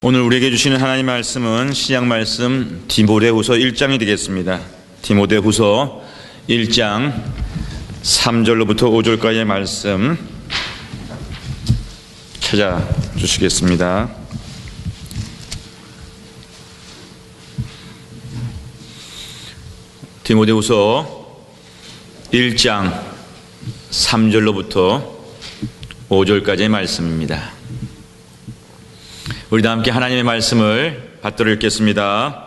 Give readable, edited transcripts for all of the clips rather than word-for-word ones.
오늘 우리에게 주시는 하나님 말씀은 신약 말씀 디모데후서 1장이 되겠습니다. 디모데후서 1장 3절로부터 5절까지의 말씀 찾아주시겠습니다. 디모데후서 1장 3절로부터 5절까지의 말씀입니다. 우리 다 함께 하나님의 말씀을 받들어 읽겠습니다.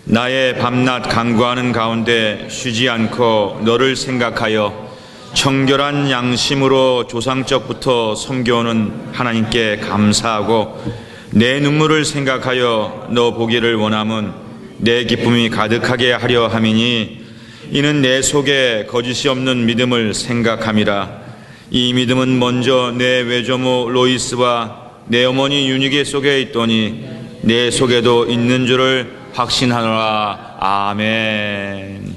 나의 밤낮 간구하는 가운데 쉬지 않고 너를 생각하여 청결한 양심으로 조상적부터 섬겨오는 하나님께 감사하고 내 눈물을 생각하여 너 보기를 원함은 내 기쁨이 가득하게 하려 함이니 이는 내 속에 거짓이 없는 믿음을 생각함이라. 이 믿음은 먼저 내 외조모 로이스와 내 어머니 유니게 속에 있더니 내 속에도 있는 줄을 확신하노라. 아멘.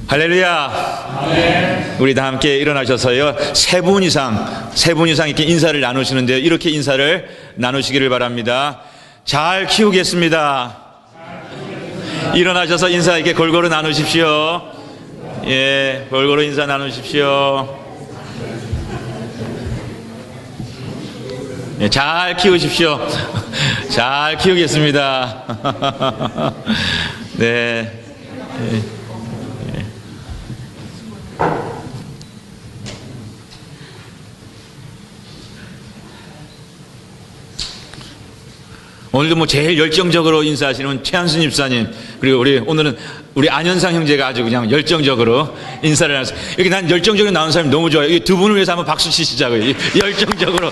할렐루야. 아멘. 우리 다 함께 일어나셔서요, 세 분 이상 이렇게 인사를 나누시는데요, 이렇게 인사를 나누시기를 바랍니다. 잘 키우겠습니다. 일어나셔서 인사 이렇게 골고루 나누십시오. 예, 골고루 인사 나누십시오. 예, 잘 키우십시오. 잘 키우겠습니다. 네. 오늘도 제일 열정적으로 인사하시는 최한순 집사님, 그리고 오늘은 우리 안현상 형제가 아주 그냥 열정적으로 인사를 하셨어요. 이렇게 난 열정적으로 나온 사람이 너무 좋아요. 이 두 분을 위해서 한번 박수 치시자고요. 열정적으로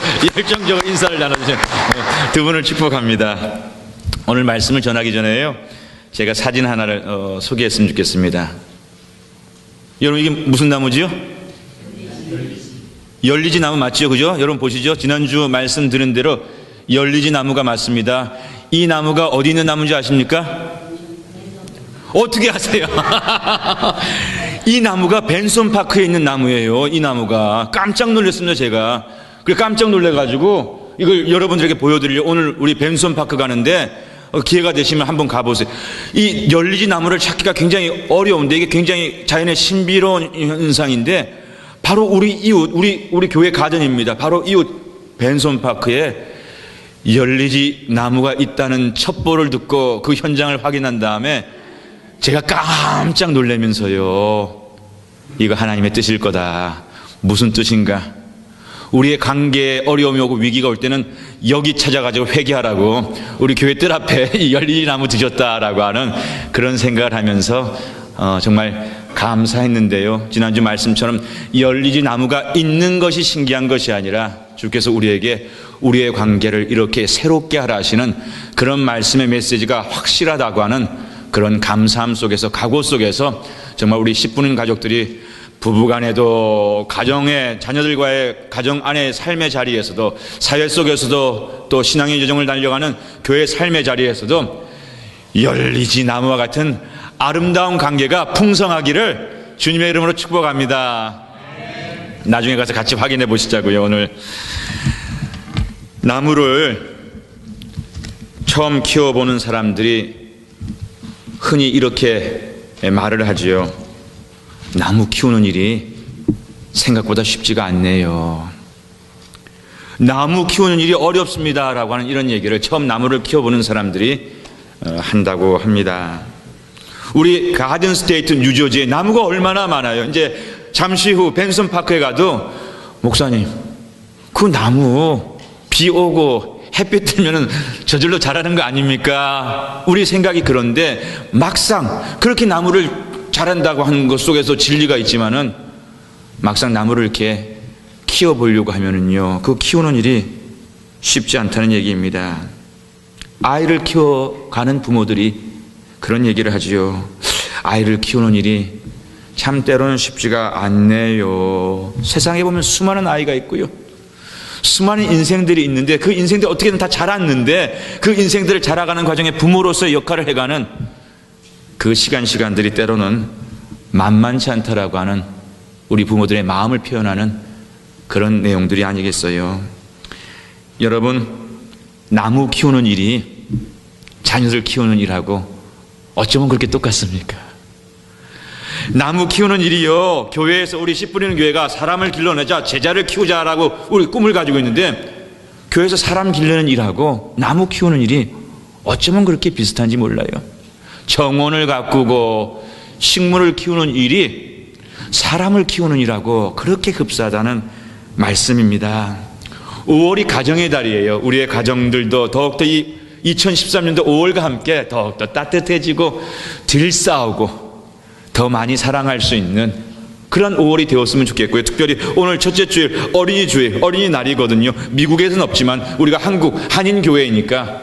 인사를 나눠주세요. 두 분을 축복합니다. 오늘 말씀을 전하기 전에요, 제가 사진 하나를 소개했으면 좋겠습니다. 여러분, 이게 무슨 나무지요? 열리지 나무 맞죠? 그죠? 여러분 보시죠. 지난주 말씀드린 대로 열리지 나무가 맞습니다. 이 나무가 어디 있는 나무인지 아십니까? 어떻게 아세요? 이 나무가 벤손파크에 있는 나무예요. 이 나무가 깜짝 놀랐습니다. 제가 그래 깜짝 놀래가지고 이걸 여러분들에게 보여드리려고 오늘 우리 벤손파크 가는데 기회가 되시면 한번 가보세요. 이 열리지 나무를 찾기가 굉장히 어려운데 이게 굉장히 자연의 신비로운 현상인데, 바로 우리 이웃, 우리 교회 가든입니다. 바로 이웃 벤손파크에 열리지 나무가 있다는 첩보를 듣고 그 현장을 확인한 다음에 제가 깜짝 놀라면서요, 이거 하나님의 뜻일 거다. 무슨 뜻인가? 우리의 관계에 어려움이 오고 위기가 올 때는 여기 찾아가지고 회개하라고, 우리 교회 뜰 앞에 이 열리지 나무 드셨다라고 하는 그런 생각을 하면서 정말 감사했는데요, 지난주 말씀처럼 열리지 나무가 있는 것이 신기한 것이 아니라 주께서 우리에게 우리의 관계를 이렇게 새롭게 하라 하시는 그런 말씀의 메시지가 확실하다고 하는 그런 감사함 속에서, 각오 속에서 정말 우리 10분인 가족들이 부부간에도, 가정의 자녀들과의 가정 안의 삶의 자리에서도, 사회 속에서도, 또 신앙의 여정을 달려가는 교회 삶의 자리에서도 열리지 나무와 같은 아름다운 관계가 풍성하기를 주님의 이름으로 축복합니다. 나중에 가서 같이 확인해 보시자고요. 오늘 나무를 처음 키워보는 사람들이 흔히 이렇게 말을 하지요. 나무 키우는 일이 생각보다 쉽지가 않네요. 나무 키우는 일이 어렵습니다 라고 하는 이런 얘기를 처음 나무를 키워보는 사람들이 한다고 합니다. 우리 가든 스테이트 뉴저지에 나무가 얼마나 많아요. 이제 잠시 후 벤슨파크에 가도, 목사님, 그 나무 비 오고 햇빛 들면은 저절로 자라는 거 아닙니까? 우리 생각이 그런데 막상 그렇게 나무를 자란다고 하는 것 속에서 진리가 있지만은 막상 나무를 이렇게 키워보려고 하면은요, 그 키우는 일이 쉽지 않다는 얘기입니다. 아이를 키워가는 부모들이 그런 얘기를 하지요. 아이를 키우는 일이 참 때로는 쉽지가 않네요. 세상에 보면 수많은 아이가 있고요, 수많은 인생들이 있는데 그 인생들 어떻게든 다 자랐는데 그 인생들을 자라가는 과정에 부모로서의 역할을 해가는 그 시간들이 때로는 만만치 않다라고 하는 우리 부모들의 마음을 표현하는 그런 내용들이 아니겠어요. 여러분, 나무 키우는 일이 자녀들 키우는 일하고 어쩌면 그렇게 똑같습니까? 나무 키우는 일이요, 교회에서 우리 씨 뿌리는 교회가 사람을 길러내자, 제자를 키우자라고 우리 꿈을 가지고 있는데, 교회에서 사람 길러내는 일하고 나무 키우는 일이 어쩌면 그렇게 비슷한지 몰라요. 정원을 가꾸고 식물을 키우는 일이 사람을 키우는 일하고 그렇게 흡사하다는 말씀입니다. 5월이 가정의 달이에요. 우리의 가정들도 더욱더 이 2013년도 5월과 함께 더욱더 따뜻해지고 덜 싸우고 더 많이 사랑할 수 있는 그런 5월이 되었으면 좋겠고요. 특별히 오늘 첫째 주일 어린이 주일, 어린이날이거든요. 미국에서는 없지만 우리가 한국 한인교회이니까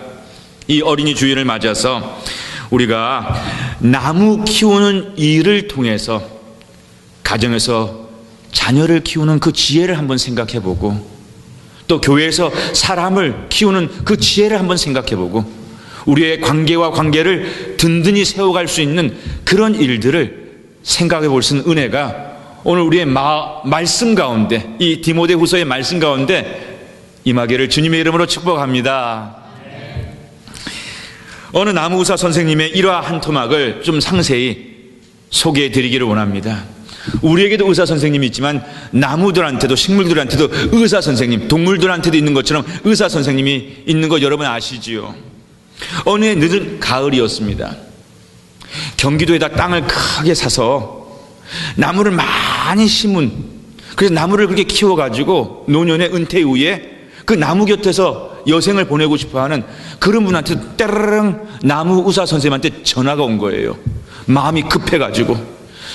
이 어린이 주일을 맞아서 우리가 나무 키우는 일을 통해서 가정에서 자녀를 키우는 그 지혜를 한번 생각해 보고, 또 교회에서 사람을 키우는 그 지혜를 한번 생각해 보고, 우리의 관계와 관계를 든든히 세워갈 수 있는 그런 일들을 생각해 볼 수 있는 은혜가 오늘 우리의 말씀 가운데, 이 디모데후서의 말씀 가운데 임하기를 주님의 이름으로 축복합니다. 어느 나무의사 선생님의 일화 한 토막을 좀 상세히 소개해 드리기를 원합니다. 우리에게도 의사 선생님이 있지만 나무들한테도 식물들한테도 의사 선생님, 동물들한테도 있는 것처럼 의사 선생님이 있는 거 여러분 아시지요? 어느 해 늦은 가을이었습니다. 경기도에다 땅을 크게 사서 나무를 많이 심은, 그래서 나무를 그렇게 키워가지고 노년의 은퇴 후에 그 나무 곁에서 여생을 보내고 싶어하는 그런 분한테 따르릉 나무 의사 선생님한테 전화가 온 거예요. 마음이 급해가지고,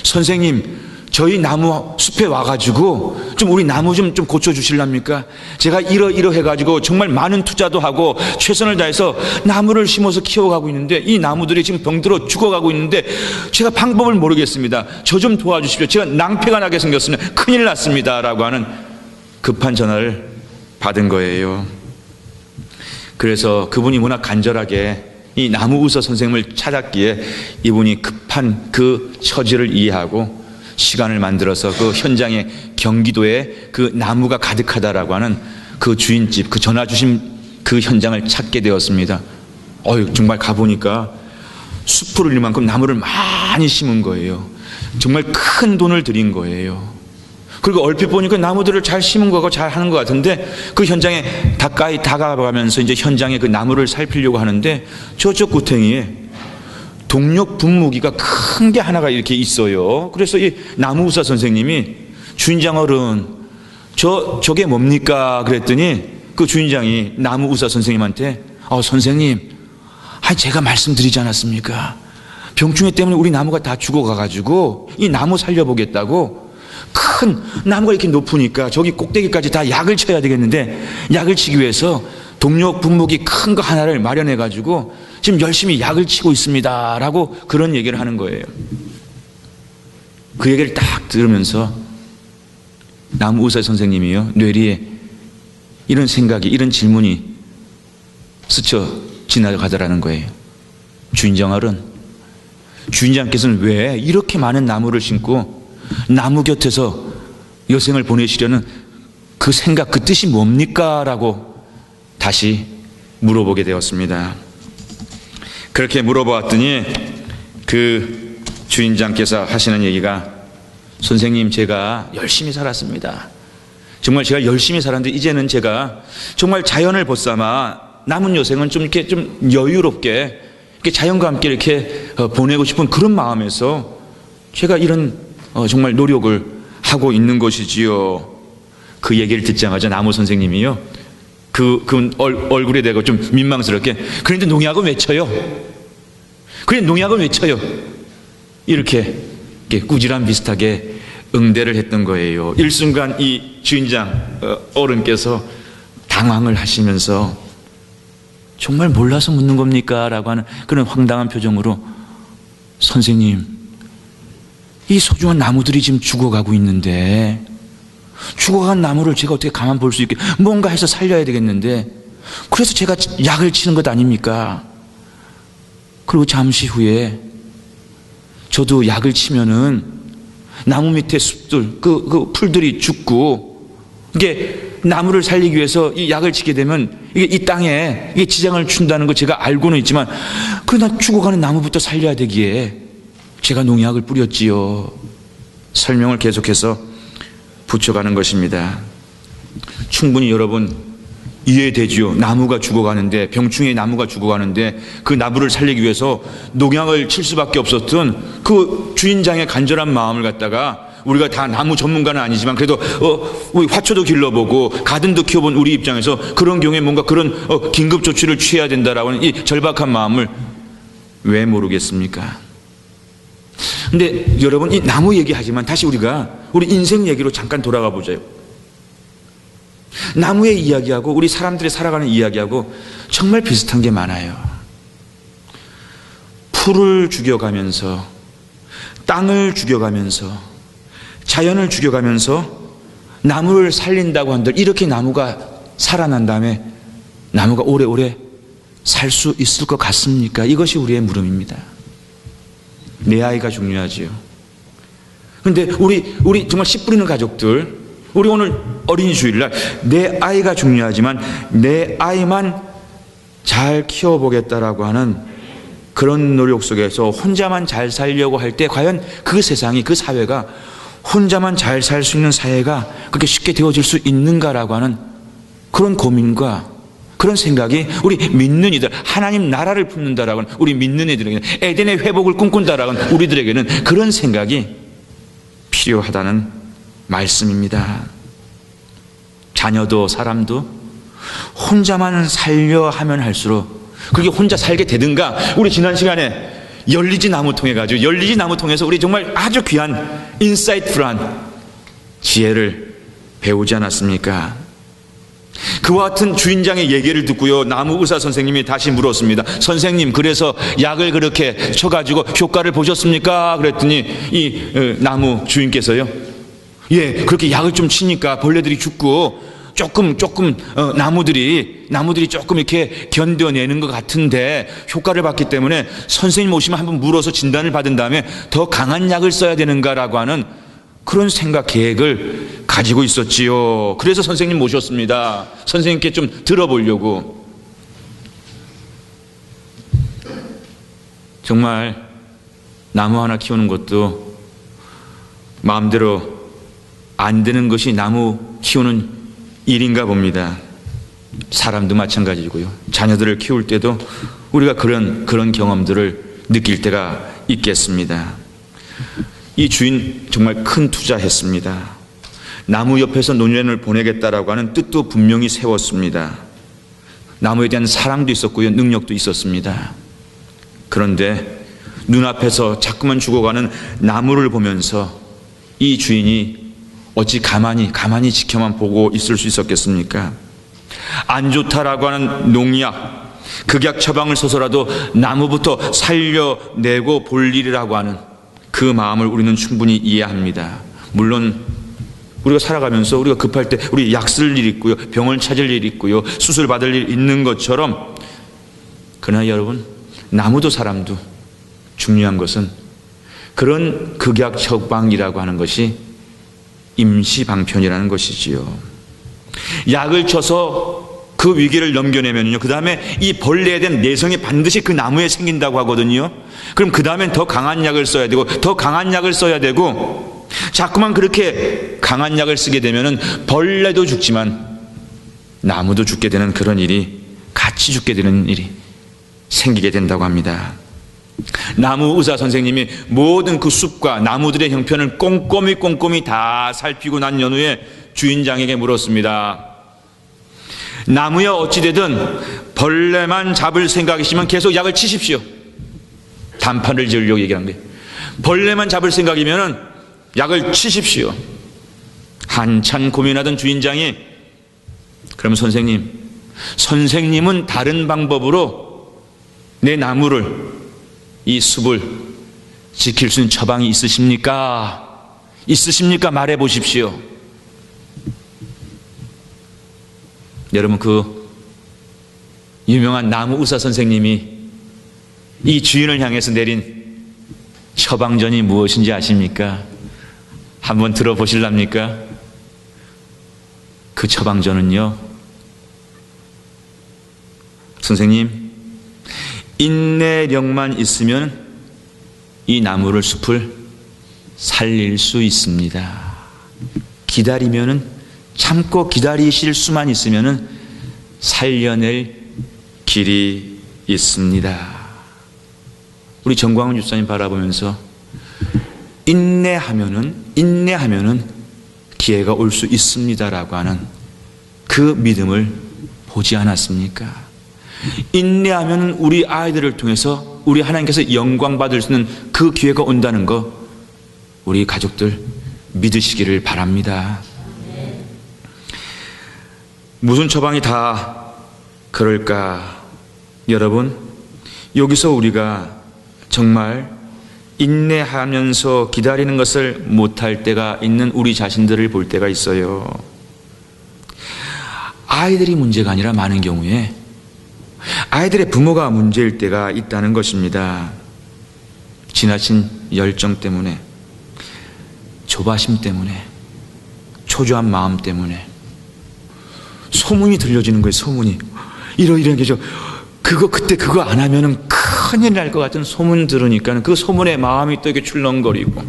선생님 저희 나무 숲에 와가지고 좀 우리 나무 좀 고쳐주실랍니까? 제가 이러해가지고 정말 많은 투자도 하고 최선을 다해서 나무를 심어서 키워가고 있는데 이 나무들이 지금 병들어 죽어가고 있는데 제가 방법을 모르겠습니다. 저 좀 도와주십시오. 제가 낭패가 나게 생겼습니다. 큰일 났습니다. 라고 하는 급한 전화를 받은 거예요. 그래서 그분이 워낙 간절하게 이 나무 의사 선생님을 찾았기에 이분이 급한 그 처지를 이해하고 시간을 만들어서 그 현장에 경기도에 그 나무가 가득하다라고 하는 그 주인집, 그 전화 주신 그 현장을 찾게 되었습니다. 정말 가보니까 숲을 울릴 만큼 나무를 많이 심은 거예요. 정말 큰 돈을 들인 거예요. 그리고 얼핏 보니까 나무들을 잘 심은 거고 잘 하는 것 같은데 그 현장에 가까이 다가가면서 이제 현장에 그 나무를 살피려고 하는데 저쪽 구탱이에 동력 분무기가 큰 게 하나가 이렇게 있어요. 그래서 이 나무의사 선생님이 주인장 어른, 저게 뭡니까? 그랬더니 그 주인장이 나무의사 선생님한테 선생님, 제가 말씀드리지 않았습니까? 병충해 때문에 우리 나무가 다 죽어가가지고 이 나무 살려보겠다고, 큰 나무가 이렇게 높으니까 저기 꼭대기까지 다 약을 쳐야 되겠는데 약을 치기 위해서 동력 분무기 큰 거 하나를 마련해가지고 지금 열심히 약을 치고 있습니다 라고 그런 얘기를 하는 거예요. 그 얘기를 딱 들으면서 나무 의사 선생님이요, 뇌리에 이런 생각이, 이런 질문이 스쳐 지나가더라는 거예요. 주인장 어른, 주인장께서는 왜 이렇게 많은 나무를 심고 나무 곁에서 여생을 보내시려는 그 생각, 그 뜻이 뭡니까? 라고 다시 물어보게 되었습니다. 그렇게 물어보았더니 그 주인장께서 하시는 얘기가, 선생님 제가 열심히 살았습니다. 정말 제가 열심히 살았는데 이제는 제가 정말 자연을 벗삼아 남은 여생은 좀 이렇게 좀 여유롭게 이렇게 자연과 함께 이렇게 보내고 싶은 그런 마음에서 제가 이런 정말 노력을 하고 있는 것이지요. 그 얘기를 듣자마자 나무 선생님이요, 그 얼굴에 대고 좀 민망스럽게, 그런데 농약은 왜 쳐요? 그래 농약은 왜 쳐요? 이렇게 꾸지람 비슷하게 응대를 했던 거예요. 일순간 이 주인장 어른께서 당황을 하시면서 정말 몰라서 묻는 겁니까? 라고 하는 그런 황당한 표정으로, 선생님 이 소중한 나무들이 지금 죽어가고 있는데 죽어간 나무를 제가 어떻게 가만 볼 수 있게 뭔가 해서 살려야 되겠는데, 그래서 제가 약을 치는 것 아닙니까? 그리고 잠시 후에 저도 약을 치면은 나무 밑에 숲들, 그 풀들이 죽고 이게 나무를 살리기 위해서 이 약을 치게 되면 이게 이 땅에 이게 지장을 준다는 거 제가 알고는 있지만, 그러나 죽어가는 나무부터 살려야 되기에 제가 농약을 뿌렸지요. 설명을 계속해서 붙여가는 것입니다. 충분히 여러분 이해되지요. 나무가 죽어가는데, 병충해 나무가 죽어가는데 그 나무를 살리기 위해서 농약을 칠 수밖에 없었던 그 주인장의 간절한 마음을 갖다가, 우리가 다 나무 전문가는 아니지만 그래도 우리 화초도 길러보고 가든도 키워본 우리 입장에서 그런 경우에 뭔가 그런 긴급 조치를 취해야 된다라고 하는 이 절박한 마음을 왜 모르겠습니까? 근데 여러분, 이 나무 얘기하지만 다시 우리가 우리 인생 얘기로 잠깐 돌아가 보자요. 나무의 이야기하고 우리 사람들이 살아가는 이야기하고 정말 비슷한 게 많아요. 풀을 죽여가면서, 땅을 죽여가면서, 자연을 죽여가면서 나무를 살린다고 한들, 이렇게 나무가 살아난 다음에 나무가 오래오래 살 수 있을 것 같습니까? 이것이 우리의 물음입니다. 내 아이가 중요하지요. 그런데 우리 정말 씨 뿌리는 가족들, 우리 오늘 어린이 주일날 내 아이가 중요하지만 내 아이만 잘 키워보겠다라고 하는 그런 노력 속에서 혼자만 잘 살려고 할 때 과연 그 세상이, 그 사회가 혼자만 잘 살 수 있는 사회가 그렇게 쉽게 되어질 수 있는가라고 하는 그런 고민과 그런 생각이 우리 믿는 이들, 하나님 나라를 품는다라고 하는 우리 믿는 이들에게는, 에덴의 회복을 꿈꾼다라고 하는 우리들에게는 그런 생각이 필요하다는 말씀입니다. 자녀도 사람도 혼자만 살려 하면 할수록 그렇게 혼자 살게 되든가, 우리 지난 시간에 열리지 나무통 해가지고 열리지 나무통에서 우리 정말 아주 귀한 인사이트풀한 지혜를 배우지 않았습니까? 그와 같은 주인장의 얘기를 듣고요, 나무 의사 선생님이 다시 물었습니다. 선생님, 그래서 약을 그렇게 쳐가지고 효과를 보셨습니까? 그랬더니 이 나무 주인께서요, 예, 그렇게 약을 좀 치니까 벌레들이 죽고 조금 나무들이 조금 이렇게 견뎌내는 것 같은데 효과를 봤기 때문에 선생님 오시면 한번 물어서 진단을 받은 다음에 더 강한 약을 써야 되는가라고 하는 그런 생각, 계획을 가지고 있었지요. 그래서 선생님 모셨습니다. 선생님께 좀 들어보려고. 정말 나무 하나 키우는 것도 마음대로 안 되는 것이 나무 키우는 일인가 봅니다. 사람도 마찬가지고요. 자녀들을 키울 때도 우리가 그런 경험들을 느낄 때가 있겠습니다. 이 주인 정말 큰 투자했습니다. 나무 옆에서 노년을 보내겠다라고 하는 뜻도 분명히 세웠습니다. 나무에 대한 사랑도 있었고요, 능력도 있었습니다. 그런데 눈앞에서 자꾸만 죽어가는 나무를 보면서 이 주인이 어찌 가만히 지켜만 보고 있을 수 있었겠습니까? 안 좋다라고 하는 농약, 극약 처방을 써서라도 나무부터 살려내고 볼 일이라고 하는 그 마음을 우리는 충분히 이해합니다. 물론 우리가 살아가면서 우리가 급할 때 우리 약 쓸 일 있고요, 병을 찾을 일 있고요, 수술 받을 일 있는 것처럼, 그러나 여러분, 나무도 사람도 중요한 것은 그런 극약 처방이라고 하는 것이 임시방편이라는 것이지요. 약을 쳐서 그 위기를 넘겨내면요, 그 다음에 이 벌레에 대한 내성이 반드시 그 나무에 생긴다고 하거든요. 그럼 그 다음엔 더 강한 약을 써야 되고, 더 강한 약을 써야 되고, 자꾸만 그렇게 강한 약을 쓰게 되면은 벌레도 죽지만 나무도 죽게 되는 그런 일이, 같이 죽게 되는 일이 생기게 된다고 합니다. 나무 의사 선생님이 모든 그 숲과 나무들의 형편을 꼼꼼히 다 살피고 난 연후에 주인장에게 물었습니다. 나무여, 어찌되든 벌레만 잡을 생각이시면 계속 약을 치십시오. 단판을 지으려고 얘기한 거예요. 벌레만 잡을 생각이면 약을 치십시오. 한참 고민하던 주인장이, 그럼 선생님은 다른 방법으로 내 나무를, 이 숲을 지킬 수 있는 처방이 있으십니까? 말해 보십시오. 여러분, 그 유명한 나무 의사 선생님이 이 주인을 향해서 내린 처방전이 무엇인지 아십니까? 한번 들어보실랍니까? 그 처방전은요, 선생님, 인내력만 있으면 이 나무를, 숲을 살릴 수 있습니다. 기다리면은, 참고 기다리실 수만 있으면은 살려낼 길이 있습니다. 우리 정광훈 집사님 바라보면서 인내하면은 기회가 올 수 있습니다라고 하는 그 믿음을 보지 않았습니까? 인내하면 우리 아이들을 통해서 우리 하나님께서 영광 받을 수 있는 그 기회가 온다는 거 우리 가족들 믿으시기를 바랍니다. 무슨 처방이 다 그럴까? 여러분, 여기서 우리가 정말 인내하면서 기다리는 것을 못할 때가 있는 우리 자신들을 볼 때가 있어요. 아이들이 문제가 아니라 많은 경우에 아이들의 부모가 문제일 때가 있다는 것입니다. 지나친 열정 때문에, 조바심 때문에, 초조한 마음 때문에 소문이 들려지는 거예요. 소문이 이러이러한 게죠. 그때 그거 안 하면은 큰일 날 것 같은 소문 들으니까 그 소문에 마음이 또 이렇게 출렁거리고,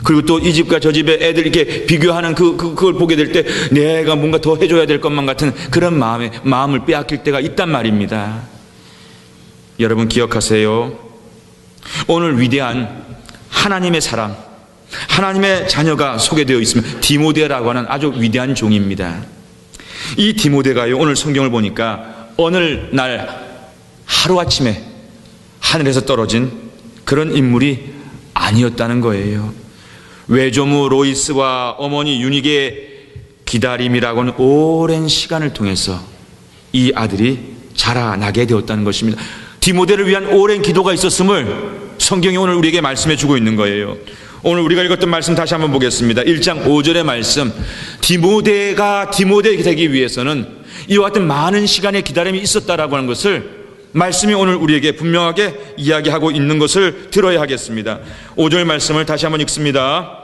그리고 또 이 집과 저 집에 애들 이렇게 비교하는 그걸 보게 될 때 내가 뭔가 더 해줘야 될 것만 같은 그런 마음을 빼앗길 때가 있단 말입니다. 여러분 기억하세요. 오늘 위대한 하나님의 사람, 하나님의 자녀가 소개되어 있으면 디모데라고 하는 아주 위대한 종입니다. 이 디모데가요, 오늘 성경을 보니까 어느 날 하루아침에 하늘에서 떨어진 그런 인물이 아니었다는 거예요. 외조모 로이스와 어머니 유닉의 기다림이라고는 오랜 시간을 통해서 이 아들이 자라나게 되었다는 것입니다. 디모데를 위한 오랜 기도가 있었음을 성경이 오늘 우리에게 말씀해 주고 있는 거예요. 오늘 우리가 읽었던 말씀 다시 한번 보겠습니다. 1장 5절의 말씀, 디모데가 디모데 되기 위해서는 이와 같은 많은 시간의 기다림이 있었다라고 하는 것을 말씀이 오늘 우리에게 분명하게 이야기하고 있는 것을 들어야 하겠습니다. 5절 말씀을 다시 한번 읽습니다.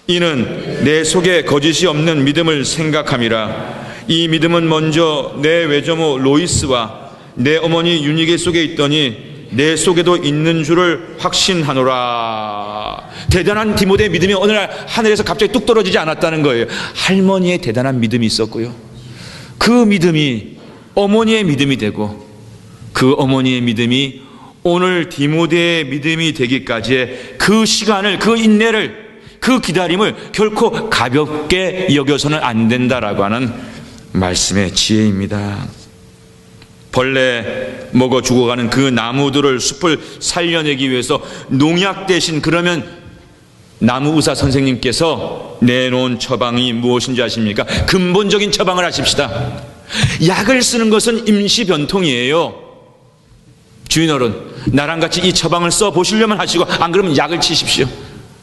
이는 내 속에 거짓이 없는 믿음을 생각함이라. 이 믿음은 먼저 내 외조모 로이스와 내 어머니 유니게 속에 있더니 내 속에도 있는 줄을 확신하노라. 대단한 디모데의 믿음이 어느 날 하늘에서 갑자기 뚝 떨어지지 않았다는 거예요. 할머니의 대단한 믿음이 있었고요, 그 믿음이 어머니의 믿음이 되고, 그 어머니의 믿음이 오늘 디모데의 믿음이 되기까지의 그 시간을, 그 인내를, 그 기다림을 결코 가볍게 여겨서는 안 된다라고 하는 말씀의 지혜입니다. 벌레 먹어 죽어가는 그 나무들을, 숲을 살려내기 위해서 농약 대신, 그러면 나무 의사 선생님께서 내놓은 처방이 무엇인지 아십니까? 근본적인 처방을 하십시다. 약을 쓰는 것은 임시 변통이에요. 주인 어른, 나랑 같이 이 처방을 써 보시려면 하시고, 안 그러면 약을 치십시오.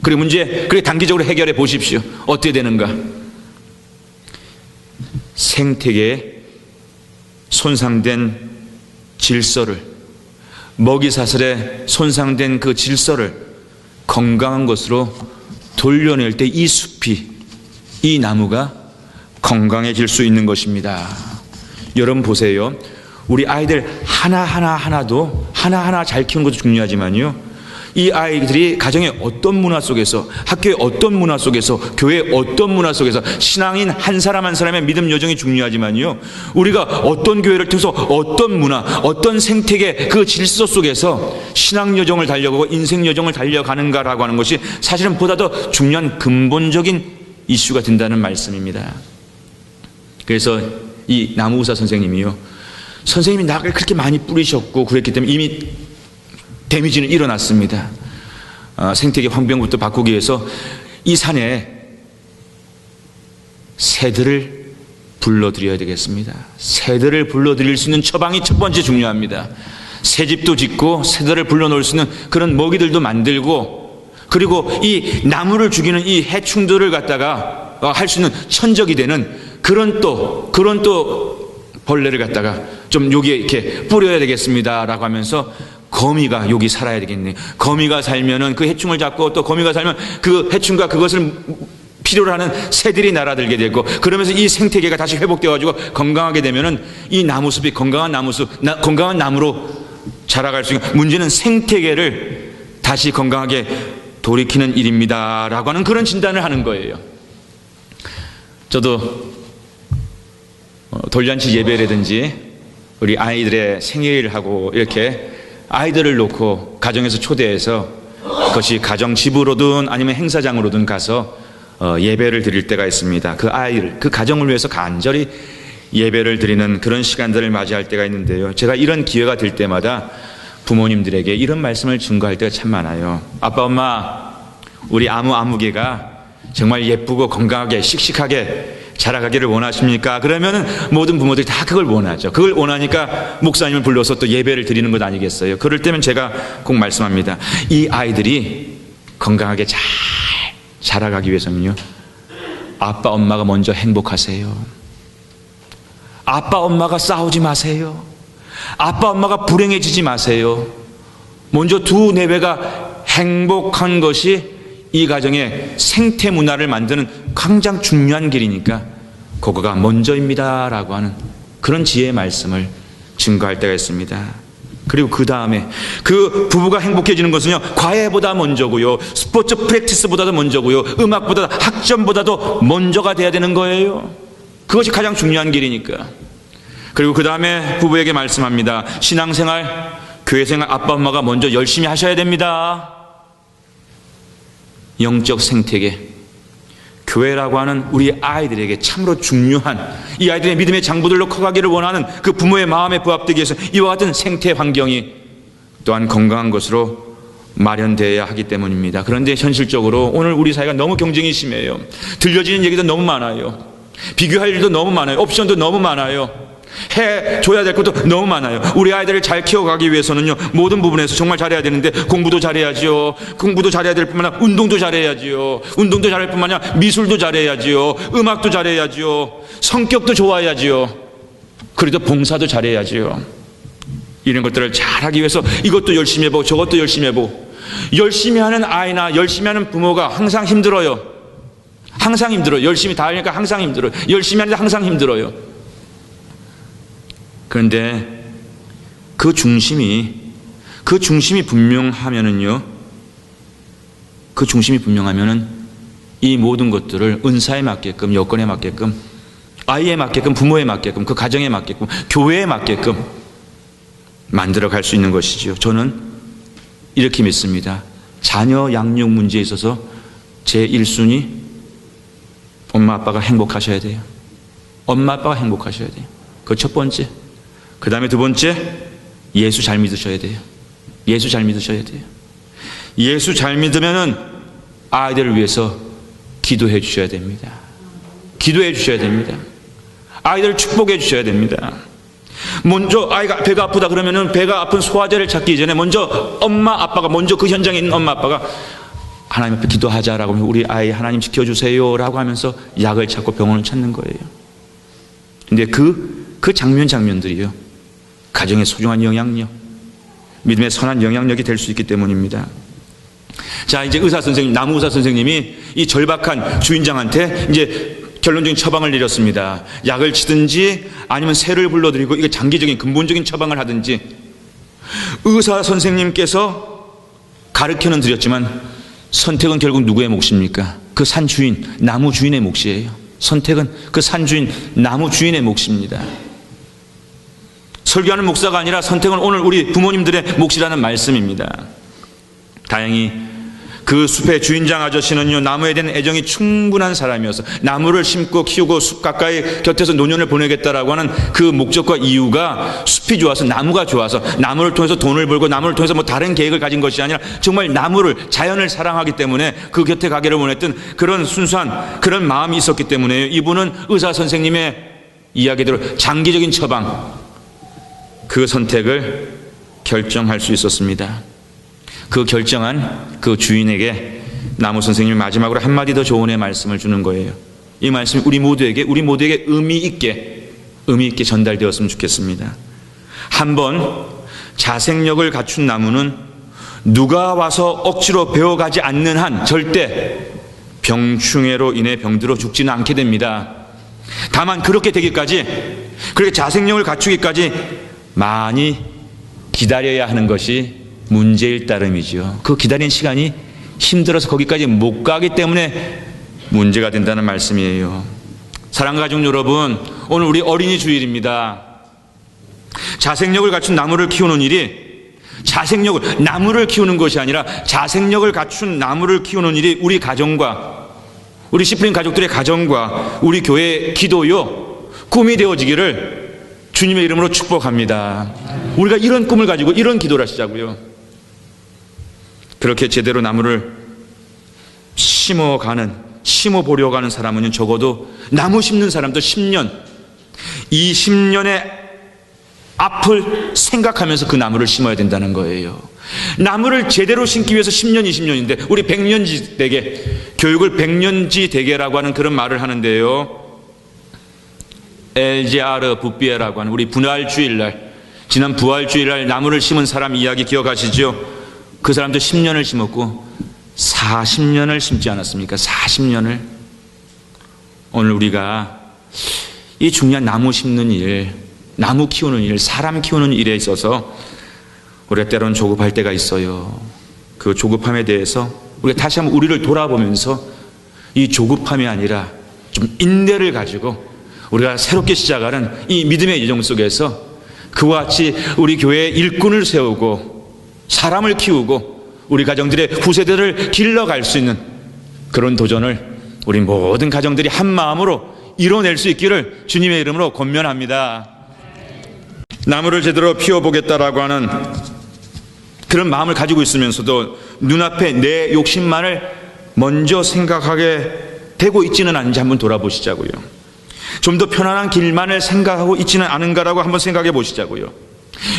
그리고 그래 단기적으로 해결해 보십시오. 어떻게 되는가? 생태계에 손상된 질서를, 먹이사슬에 손상된 그 질서를 건강한 것으로 돌려낼 때 이 숲이, 이 나무가 건강해질 수 있는 것입니다. 여러분 보세요. 우리 아이들 하나하나 잘 키우는 것도 중요하지만요, 이 아이들이 가정의 어떤 문화 속에서, 학교의 어떤 문화 속에서, 교회의 어떤 문화 속에서, 신앙인 한 사람 한 사람의 믿음 여정이 중요하지만요, 우리가 어떤 교회를 통해서 어떤 문화, 어떤 생태계, 그 질서 속에서 신앙 여정을 달려가고 인생 여정을 달려가는가라고 하는 것이 사실은 보다 더 중요한 근본적인 이슈가 된다는 말씀입니다. 그래서 이 나무의사 선생님이요, 선생님이 낙을 그렇게 많이 뿌리셨고 그랬기 때문에 이미 데미지는 일어났습니다. 생태계 환경부터 바꾸기 위해서 이 산에 새들을 불러들여야 되겠습니다. 새들을 불러들일 수 있는 처방이 첫 번째 중요합니다. 새집도 짓고 새들을 불러놓을 수 있는 그런 먹이들도 만들고, 그리고 이 나무를 죽이는 이 해충들을 갖다가 할 수 있는 천적이 되는 그런 또 벌레를 갖다가 좀 여기에 이렇게 뿌려야 되겠습니다라고 하면서, 거미가 여기 살아야 되겠네. 거미가 살면은 그 해충을 잡고, 또 거미가 살면 그 해충과 그것을 필요로 하는 새들이 날아들게 되고, 그러면서 이 생태계가 다시 회복되어가지고 건강하게 되면은 이 나무숲이 건강한 건강한 나무로 자라갈 수 있는, 문제는 생태계를 다시 건강하게 돌이키는 일입니다라고 하는 그런 진단을 하는 거예요. 저도 돌잔치 예배라든지 우리 아이들의 생일을 하고 이렇게 아이들을 놓고 가정에서 초대해서, 그것이 가정 집으로든 아니면 행사장으로든 가서 예배를 드릴 때가 있습니다. 그 아이를, 그 가정을 위해서 간절히 예배를 드리는 그런 시간들을 맞이할 때가 있는데요, 제가 이런 기회가 될 때마다 부모님들에게 이런 말씀을 증거할 때가 참 많아요. 아빠, 엄마, 우리 아무개가 정말 예쁘고 건강하게 씩씩하게 자라가기를 원하십니까? 그러면은 모든 부모들이 다 그걸 원하죠. 그걸 원하니까 목사님을 불러서 또 예배를 드리는 것 아니겠어요? 그럴 때면 제가 꼭 말씀합니다. 이 아이들이 건강하게 잘 자라가기 위해서는요, 아빠 엄마가 먼저 행복하세요. 아빠 엄마가 싸우지 마세요. 아빠 엄마가 불행해지지 마세요. 먼저 두 내외가 행복한 것이 이 가정의 생태 문화를 만드는 가장 중요한 길이니까 그거가 먼저입니다라고 하는 그런 지혜의 말씀을 증거할 때가 있습니다. 그리고 그 다음에 그 부부가 행복해지는 것은요, 과외보다 먼저고요, 스포츠 프랙티스보다도 먼저고요, 음악보다, 학점보다도 먼저가 돼야 되는 거예요. 그것이 가장 중요한 길이니까. 그리고 그 다음에 부부에게 말씀합니다. 신앙생활, 교회생활, 아빠 엄마가 먼저 열심히 하셔야 됩니다. 영적 생태계, 교회라고 하는 우리 아이들에게 참으로 중요한, 이 아이들의 믿음의 장부들로 커가기를 원하는 그 부모의 마음에 부합되기 위해서 이와 같은 생태 환경이 또한 건강한 것으로 마련되어야 하기 때문입니다. 그런데 현실적으로 오늘 우리 사회가 너무 경쟁이 심해요. 들려지는 얘기도 너무 많아요. 비교할 일도 너무 많아요. 옵션도 너무 많아요. 해줘야 될 것도 너무 많아요. 우리 아이들을 잘 키워가기 위해서는요, 모든 부분에서 정말 잘해야 되는데, 공부도 잘해야지요. 공부도 잘해야 될 뿐만 아니라 운동도 잘해야지요. 운동도 잘할 뿐만 아니라 미술도 잘해야지요. 음악도 잘해야지요. 성격도 좋아야지요. 그래도 봉사도 잘해야지요. 이런 것들을 잘하기 위해서 이것도 열심히 해보고 저것도 열심히 해보고, 열심히 하는 아이나 열심히 하는 부모가 항상 힘들어요. 항상 힘들어요. 열심히 다 하니까 항상 힘들어요. 열심히 하는데 항상 힘들어요. 그런데 그 중심이 분명하면은요, 그 중심이 분명하면은 이 모든 것들을 은사에 맞게끔, 여건에 맞게끔, 아이에 맞게끔, 부모에 맞게끔, 그 가정에 맞게끔, 교회에 맞게끔 만들어 갈 수 있는 것이지요. 저는 이렇게 믿습니다. 자녀 양육 문제에 있어서 제 1순위, 엄마 아빠가 행복하셔야 돼요. 엄마 아빠가 행복하셔야 돼요. 그 첫 번째. 그 다음에 두 번째, 예수 잘 믿으셔야 돼요. 예수 잘 믿으셔야 돼요. 예수 잘 믿으면은 아이들을 위해서 기도해 주셔야 됩니다. 기도해 주셔야 됩니다. 아이들을 축복해 주셔야 됩니다. 먼저 아이가 배가 아프다 그러면은 배가 아픈 소화제를 찾기 전에 먼저 엄마 아빠가, 먼저 그 현장에 있는 엄마 아빠가 하나님 앞에 기도하자라고 하면, 우리 아이 하나님 지켜주세요 라고 하면서 약을 찾고 병원을 찾는 거예요. 근데 그 장면들이요, 가정의 소중한 영향력, 믿음의 선한 영향력이 될 수 있기 때문입니다. 자, 이제 의사 선생님, 나무 의사 선생님이 이 절박한 주인장한테 이제 결론적인 처방을 내렸습니다. 약을 치든지 아니면 새를 불러들이고 이거 장기적인 근본적인 처방을 하든지. 의사 선생님께서 가르쳐는 드렸지만 선택은 결국 누구의 몫입니까? 그 산 주인, 나무 주인의 몫이에요. 선택은 그 산 주인, 나무 주인의 몫입니다. 설교하는 목사가 아니라 선택은 오늘 우리 부모님들의 몫이라는 말씀입니다. 다행히 그 숲의 주인장 아저씨는요, 나무에 대한 애정이 충분한 사람이어서 나무를 심고 키우고 숲 가까이 곁에서 노년을 보내겠다라고 하는 그 목적과 이유가 숲이 좋아서, 나무가 좋아서, 나무를 통해서 돈을 벌고 나무를 통해서 뭐 다른 계획을 가진 것이 아니라 정말 나무를, 자연을 사랑하기 때문에 그 곁에 가기를 원했던 그런 순수한 그런 마음이 있었기 때문에 이분은 의사 선생님의 이야기대로 장기적인 처방, 그 선택을 결정할 수 있었습니다. 그 결정한 그 주인에게 나무 선생님이 마지막으로 한마디 더 조언의 말씀을 주는 거예요. 이 말씀이 우리 모두에게 의미 있게 전달되었으면 좋겠습니다. 한번 자생력을 갖춘 나무는 누가 와서 억지로 베어가지 않는 한 절대 병충해로 인해 병들어 죽지는 않게 됩니다. 다만 그렇게 되기까지, 그렇게 자생력을 갖추기까지 많이 기다려야 하는 것이 문제일 따름이죠. 그 기다리는 시간이 힘들어서 거기까지 못 가기 때문에 문제가 된다는 말씀이에요. 사랑하는 가족 여러분, 오늘 우리 어린이 주일입니다. 자생력을 갖춘 나무를 키우는 일이, 나무를 키우는 것이 아니라 자생력을 갖춘 나무를 키우는 일이 우리 가정과, 우리 시프린 가족들의 가정과 우리 교회의 기도요, 꿈이 되어지기를 주님의 이름으로 축복합니다. 우리가 이런 꿈을 가지고 이런 기도를 하시자고요. 그렇게 제대로 나무를 심어보려고 하는 사람은 적어도 나무 심는 사람도 10년, 이 10년의 앞을 생각하면서 그 나무를 심어야 된다는 거예요. 나무를 제대로 심기 위해서 10년, 20년인데 우리 100년지 대계, 교육을 100년지 대계라고 하는 그런 말을 하는데요. 엘제아르 붓비에라고 하는 우리 부활주일날, 지난 부활주일날 나무를 심은 사람 이야기 기억하시죠? 그 사람도 10년을 심었고 40년을 심지 않았습니까? 40년을. 오늘 우리가 이 중요한 나무 심는 일, 나무 키우는 일, 사람 키우는 일에 있어서 우리가 때로는 조급할 때가 있어요. 그 조급함에 대해서 우리가 다시 한번 우리를 돌아보면서 이 조급함이 아니라 좀 인내를 가지고 우리가 새롭게 시작하는 이 믿음의 여정 속에서 그와 같이 우리 교회의 일꾼을 세우고 사람을 키우고 우리 가정들의 후세대를 길러갈 수 있는 그런 도전을 우리 모든 가정들이 한 마음으로 이뤄낼 수 있기를 주님의 이름으로 권면합니다. 나무를 제대로 피워보겠다라고 하는 그런 마음을 가지고 있으면서도 눈앞에 내 욕심만을 먼저 생각하게 되고 있지는 않은지 한번 돌아보시자고요. 좀 더 편안한 길만을 생각하고 있지는 않은가라고 한번 생각해 보시자고요.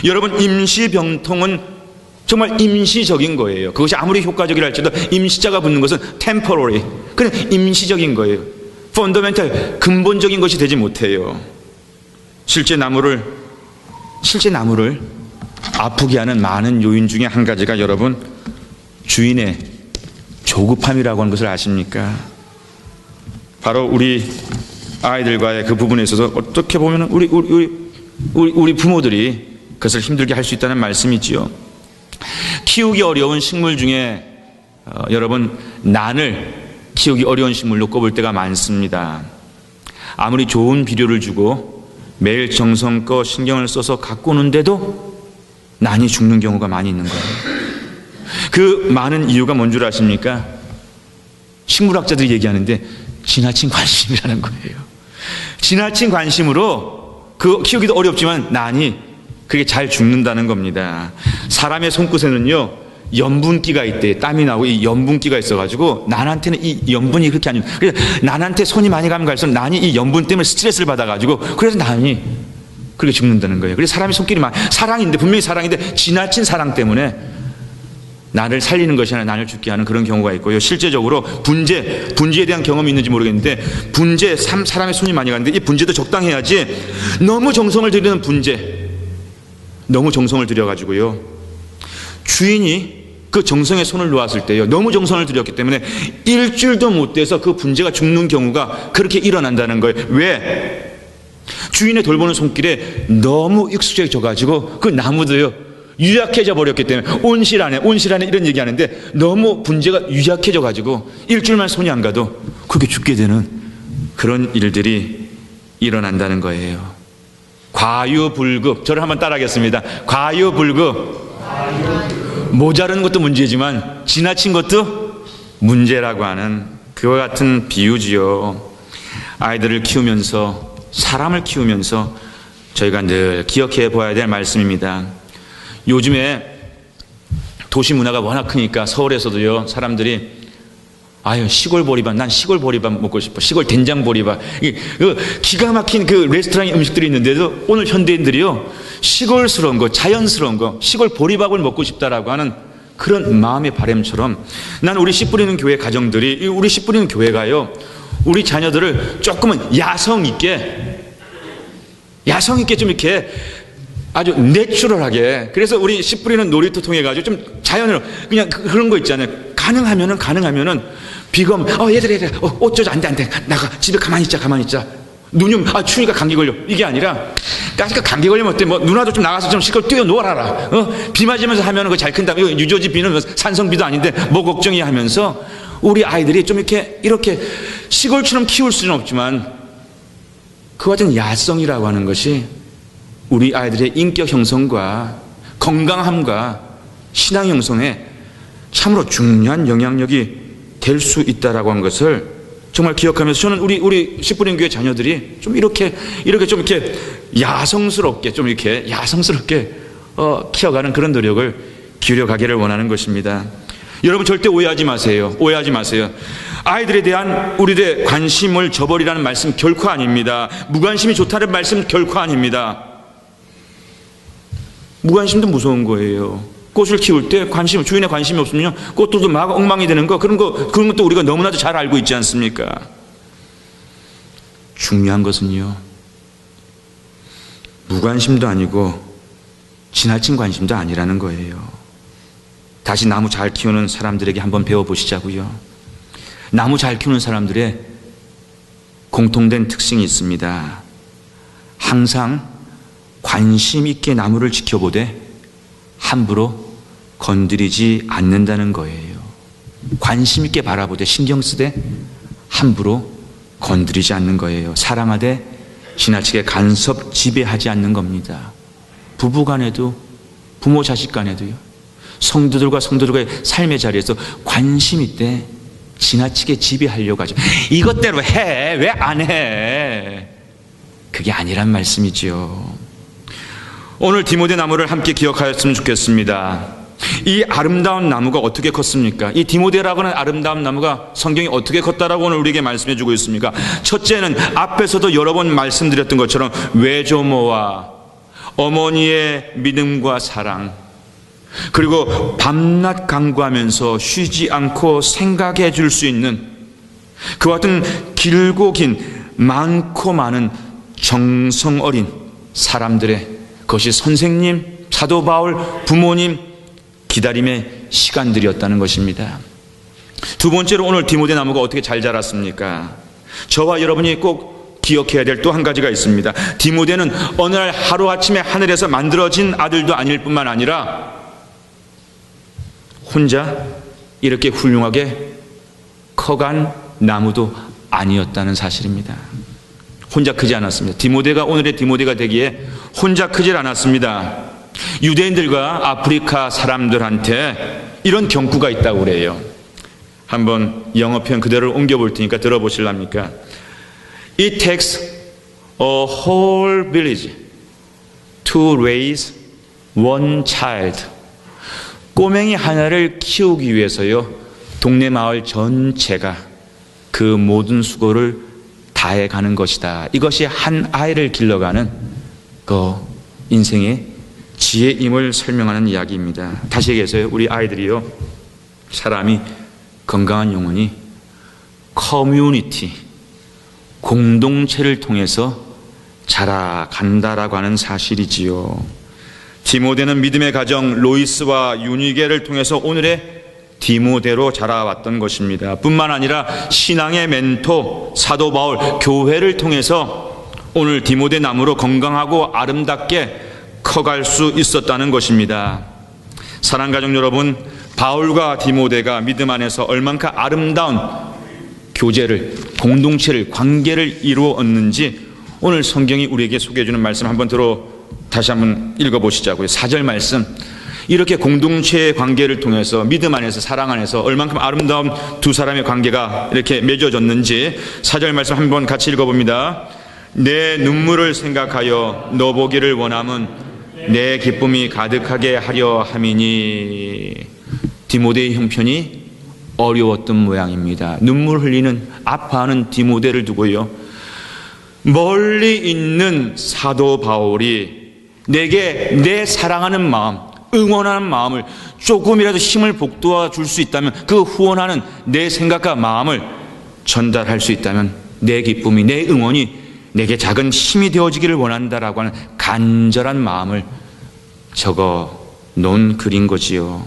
여러분, 임시병통은 정말 임시적인 거예요. 그것이 아무리 효과적이라 할지라도 임시자가 붙는 것은 temporary, 그냥 임시적인 거예요. fundamental, 근본적인 것이 되지 못해요. 실제 나무를 아프게 하는 많은 요인 중에 한 가지가 여러분, 주인의 조급함이라고 하는 것을 아십니까? 바로 우리 아이들과의 그 부분에 있어서 어떻게 보면 우리 부모들이 그것을 힘들게 할 수 있다는 말씀이지요. 키우기 어려운 식물 중에 여러분, 난을 키우기 어려운 식물로 꼽을 때가 많습니다. 아무리 좋은 비료를 주고 매일 정성껏 신경을 써서 가꾸는데도 난이 죽는 경우가 많이 있는 거예요. 그 많은 이유가 뭔 줄 아십니까? 식물학자들이 얘기하는데 지나친 관심이라는 거예요. 지나친 관심으로 그 키우기도 어렵지만 난이 그게 잘 죽는다는 겁니다. 사람의 손끝에는요, 염분기가 있대. 땀이 나고 이 염분기가 있어가지고 난한테는 이 염분이 그렇게 안 좋아요. 그래서 난한테 손이 많이 가면 갈수록 난이 이 염분 때문에 스트레스를 받아가지고 그래서 난이 그렇게 죽는다는 거예요. 그래서 사람의 손길이 사랑인데, 분명히 사랑인데 지나친 사랑 때문에 난을 살리는 것이 아니라 난을 죽게 하는 그런 경우가 있고요. 실제적으로 분재에 대한 경험이 있는지 모르겠는데, 분재, 사람의 손이 많이 가는데 이 분재도 적당해야지 너무 정성을 들이는 분재, 너무 정성을 들여가지고요, 주인이 그 정성에 손을 놓았을 때요, 너무 정성을 들였기 때문에 일주일도 못 돼서 그 분재가 죽는 경우가 그렇게 일어난다는 거예요. 왜? 주인의 돌보는 손길에 너무 익숙해져가지고 그 나무도요 유약해져 버렸기 때문에, 온실안에 이런 얘기하는데 너무 분재가 유약해져가지고 일주일만 손이 안 가도 그렇게 죽게 되는 그런 일들이 일어난다는 거예요. 과유불급, 저를 한번 따라하겠습니다. 과유불급. 모자른 것도 문제지만 지나친 것도 문제라고 하는 그와 같은 비유지요. 아이들을 키우면서, 사람을 키우면서 저희가 늘 기억해 보아야 될 말씀입니다. 요즘에 도시 문화가 워낙 크니까 서울에서도요, 사람들이 시골 보리밥, 난 시골 보리밥 먹고 싶어, 시골 된장 보리밥, 기가 막힌 그 레스토랑 음식들이 있는데도 오늘 현대인들이요, 시골스러운 거, 자연스러운 거, 시골 보리밥을 먹고 싶다라고 하는 그런 마음의 바람처럼, 난 우리 씨 뿌리는 교회 가정들이, 우리 씨 뿌리는 교회가요, 우리 자녀들을 조금은 야성 있게 좀 이렇게 아주 내추럴하게, 그래서 우리 씨 뿌리는 놀이터 통해 가지고 좀 자연으로 그냥 그런 거 있잖아요. 가능하면은 비가 오면 얘들아 어쩌자, 안돼 나가, 집에 가만히 있자. 눈이 오면 추우니까 감기 걸려, 이게 아니라 그러니까 감기 걸리면 어때, 누나도 좀 나가서 좀 실컷 뛰어 놀아라. 비 맞으면서 하면 그거 잘 큰다. 이거 유조지 비는 산성비도 아닌데 뭐 걱정이 하면서 우리 아이들이 좀 이렇게 시골처럼 키울 수는 없지만 그와 같은 야성이라고 하는 것이 우리 아이들의 인격 형성과 건강함과 신앙 형성에 참으로 중요한 영향력이 될 수 있다라고 한 것을 정말 기억하면서 저는 우리 십부림 교회 자녀들이 좀 이렇게 야성스럽게 키워가는 그런 노력을 기울여 가기를 원하는 것입니다. 여러분 절대 오해하지 마세요. 아이들에 대한 우리들의 관심을 저버리라는 말씀 결코 아닙니다. 무관심이 좋다는 말씀 결코 아닙니다. 무관심도 무서운 거예요. 꽃을 키울 때 주인의 관심이 없으면 꽃들도 막 엉망이 되는 거, 그런 것도 우리가 너무나도 잘 알고 있지 않습니까? 중요한 것은요, 무관심도 아니고 지나친 관심도 아니라는 거예요. 다시 나무 잘 키우는 사람들에게 한번 배워보시자고요. 나무 잘 키우는 사람들의 공통된 특징이 있습니다. 항상 관심 있게 나무를 지켜보되 함부로 건드리지 않는다는 거예요. 관심 있게 바라보되 신경 쓰되 함부로 건드리지 않는 거예요. 사랑하되 지나치게 간섭 지배하지 않는 겁니다. 부부 간에도 부모 자식 간에도요. 성도들과의 삶의 자리에서 관심 있게 지나치게 지배하려고 하죠. 이것대로 해, 왜 안 해? 그게 아니란 말씀이지요. 오늘 디모데 나무를 함께 기억하였으면 좋겠습니다. 이 아름다운 나무가 어떻게 컸습니까? 이 디모데라고 하는 아름다운 나무가 성경이 어떻게 컸다라고 오늘 우리에게 말씀해 주고 있습니까? 첫째는 앞에서도 여러 번 말씀드렸던 것처럼 외조모와 어머니의 믿음과 사랑, 그리고 밤낮 간구하면서 쉬지 않고 생각해 줄 수 있는 그와 같은 길고 긴 많고 많은 정성 어린 사람들의, 그것이 선생님, 사도 바울, 부모님 기다림의 시간들이었다는 것입니다. 두 번째로 오늘 디모데 나무가 어떻게 잘 자랐습니까? 저와 여러분이 꼭 기억해야 될 또 한 가지가 있습니다. 디모데는 어느 날 하루아침에 하늘에서 만들어진 아들도 아닐 뿐만 아니라 혼자 이렇게 훌륭하게 커간 나무도 아니었다는 사실입니다. 혼자 크지 않았습니다. 디모데가 오늘의 디모데가 되기에 혼자 크질 않았습니다. 유대인들과 아프리카 사람들한테 이런 경구가 있다고 그래요. 한번 영어 표현 그대로 옮겨볼 테니까 들어보실랍니까? It takes a whole village to raise one child. 꼬맹이 하나를 키우기 위해서요, 동네 마을 전체가 그 모든 수고를 다해 가는 것이다. 이것이 한 아이를 길러가는 그 인생의 지혜임을 설명하는 이야기입니다. 다시 얘기해서요, 우리 아이들이요, 사람이 건강한 영혼이 커뮤니티, 공동체를 통해서 자라간다라고 하는 사실이지요. 디모데는 믿음의 가정 로이스와 유니게를 통해서 오늘의 디모데로 자라왔던 것입니다. 뿐만 아니라 신앙의 멘토 사도 바울, 교회를 통해서 오늘 디모데 나무로 건강하고 아름답게 커갈 수 있었다는 것입니다. 사랑하는 가족 여러분, 바울과 디모데가 믿음 안에서 얼만큼 아름다운 교제를, 공동체를, 관계를 이루었는지 오늘 성경이 우리에게 소개해 주는 말씀 다시 한번 읽어보시자고요. 4절 말씀, 이렇게 공동체의 관계를 통해서 믿음 안에서, 사랑 안에서 얼만큼 아름다운 두 사람의 관계가 이렇게 맺어졌는지 4절 말씀 한번 같이 읽어봅니다. 내 눈물을 생각하여 너 보기를 원함은 내 기쁨이 가득하게 하려 함이니. 디모데의 형편이 어려웠던 모양입니다. 눈물 흘리는, 아파하는 디모데를 두고요, 멀리 있는 사도 바울이 내게 내 사랑하는 마음, 응원하는 마음을 조금이라도 힘을 북돋아 줄 수 있다면, 그 후원하는 내 생각과 마음을 전달할 수 있다면 내 기쁨이, 내 응원이 내게 작은 힘이 되어지기를 원한다라고 하는 간절한 마음을 적어 놓은 글인 거지요.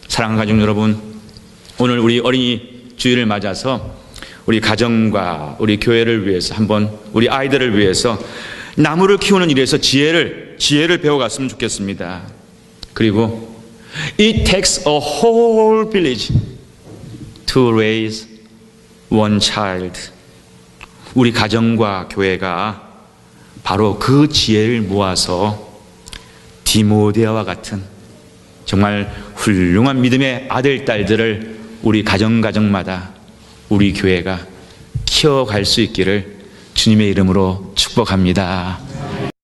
사랑하는 가족 여러분, 오늘 우리 어린이 주일을 맞아서 우리 가정과 우리 교회를 위해서 한번 우리 아이들을 위해서 나무를 키우는 일에서 지혜를 배워갔으면 좋겠습니다. 그리고 It takes a whole village to raise one child. 우리 가정과 교회가 바로 그 지혜를 모아서 디모데와 같은 정말 훌륭한 믿음의 아들, 딸들을 우리 가정마다 우리 교회가 키워갈 수 있기를 주님의 이름으로 축복합니다.